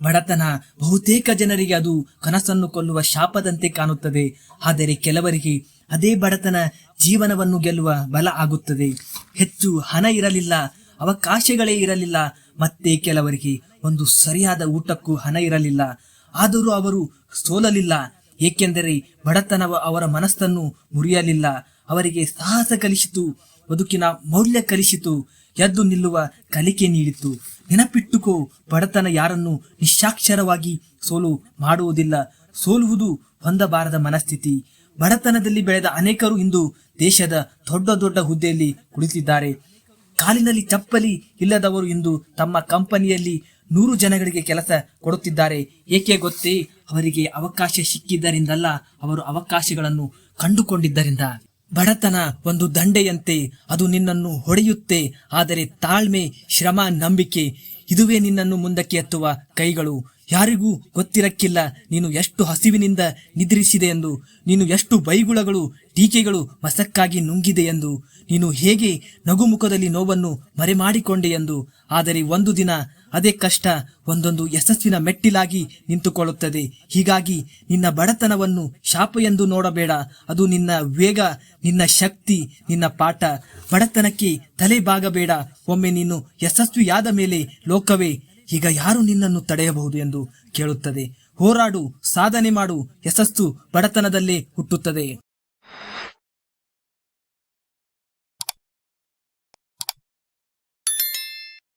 ಬಡತನ ಬಹುತೇಕ ಜನರಿಗೆ ಅದು ಕನಸನ್ನು ಕೊಲ್ಲುವ ಶಾಪದಂತೆ ಕಾಣುತ್ತದೆ. ಆದರೆ ಕೆಲವರಿಗೆ ಅದೇ ಬಡತನ ಜೀವನವನ್ನು ಗೆಲ್ಲುವ ಬಲ ಆಗುತ್ತದೆ. ಹೆಚ್ಚು ಹಣ ಇರಲಿಲ್ಲ, ಅವಕಾಶಗಳೇ ಇರಲಿಲ್ಲ, ಮತ್ತೆ ಕೆಲವರಿಗೆ ಒಂದು ಸರಿಯಾದ ಊಟಕ್ಕೂ ಹಣ ಇರಲಿಲ್ಲ. ಆದರೂ ಅವರು ಸೋಲಲಿಲ್ಲ, ಏಕೆಂದರೆ ಬಡತನ ಅವರ ಮನಸ್ಸನ್ನು ಮುರಿಯಲಿಲ್ಲ. ಅವರಿಗೆ ಸಾಹಸ ಕಲಿಸಿತು, ಬದುಕಿನ ಮೌಲ್ಯ ಕಲಿಸಿತು, ಎದ್ದು ನಿಲ್ಲುವ ಕಲಿಕೆ ನೀಡಿತು. ನೆನಪಿಟ್ಟುಕೋ, ಬಡತನ ಯಾರನ್ನು ನಿಸ್ಸಾಕ್ಷರವಾಗಿ ಸೋಲು ಮಾಡುವುದಿಲ್ಲ, ಸೋಲುವುದು ಹೊಂದಬಾರದ ಮನಸ್ಥಿತಿ. ಬಡತನದಲ್ಲಿ ಬೆಳೆದ ಅನೇಕರು ಇಂದು ದೇಶದ ದೊಡ್ಡ ದೊಡ್ಡ ಹುದ್ದೆಯಲ್ಲಿ ಕುಳಿತಿದ್ದಾರೆ. ಕಾಲಿನಲ್ಲಿ ಚಪ್ಪಲಿ ಇಲ್ಲದವರು ಇಂದು ತಮ್ಮ ಕಂಪನಿಯಲ್ಲಿ 100 ಜನಗಳಿಗೆ ಕೆಲಸ ಕೊಡುತ್ತಿದ್ದಾರೆ. ಏಕೆ ಗೊತ್ತೇ? ಅವರಿಗೆ ಅವಕಾಶ ಸಿಕ್ಕಿದ್ದರಿಂದಲ್ಲ, ಅವರು ಅವಕಾಶಗಳನ್ನು ಕಂಡುಕೊಂಡಿದ್ದರಿಂದ. ಬಡತನ ಒಂದು ದಂಡೆಯಂತೆ, ಅದು ನಿನ್ನನ್ನು ಹೊಡೆಯುತ್ತೆ. ಆದರೆ ತಾಳ್ಮೆ, ಶ್ರಮ, ನಂಬಿಕೆ ಇದುವೇ ನಿನ್ನನ್ನು ಮುಂದಕ್ಕೆ ಎತ್ತುವ ಕೈಗಳು. ಯಾರಿಗೂ ಗೊತ್ತಿರಕ್ಕಿಲ್ಲ ನೀನು ಎಷ್ಟು ಹಸಿವಿನಿಂದ ನಿದ್ರಿಸಿದೆ ಎಂದು, ನೀನು ಎಷ್ಟು ಬೈಗುಳಗಳು, ಟೀಕೆಗಳು ಮಸಕ್ಕಾಗಿ ನುಂಗಿದೆ ಎಂದು, ನೀನು ಹೇಗೆ ನಗುಮುಖದಲ್ಲಿ ನೋವನ್ನು ಮರೆಮಾಡಿಕೊಂಡೆ ಎಂದು. ಆದರೆ ಒಂದು ದಿನ ಅದೇ ಕಷ್ಟ ಒಂದೊಂದು ಯಶಸ್ಸಿನ ಮೆಟ್ಟಿಲಾಗಿ ನಿಂತುಕೊಳ್ಳುತ್ತದೆ. ಹೀಗಾಗಿ ನಿನ್ನ ಬಡತನವನ್ನು ಶಾಪ ಎಂದು ನೋಡಬೇಡ, ಅದು ನಿನ್ನ ವೇಗ, ನಿನ್ನ ಶಕ್ತಿ, ನಿನ್ನ ಪಾಠ. ಬಡತನಕ್ಕೆ ತಲೆ ಬಾಗಬೇಡ. ಒಮ್ಮೆ ನೀನು ಯಶಸ್ವಿಯಾದ ಮೇಲೆ ಲೋಕವೇ ಈಗ ಯಾರು ನಿನ್ನನ್ನು ತಡೆಯಬಹುದು ಎಂದು ಕೇಳುತ್ತದೆ. ಹೋರಾಡು, ಸಾಧನೆ ಮಾಡು, ಯಶಸ್ಸು ಬಡತನದಲ್ಲೇ ಹುಟ್ಟುತ್ತದೆ.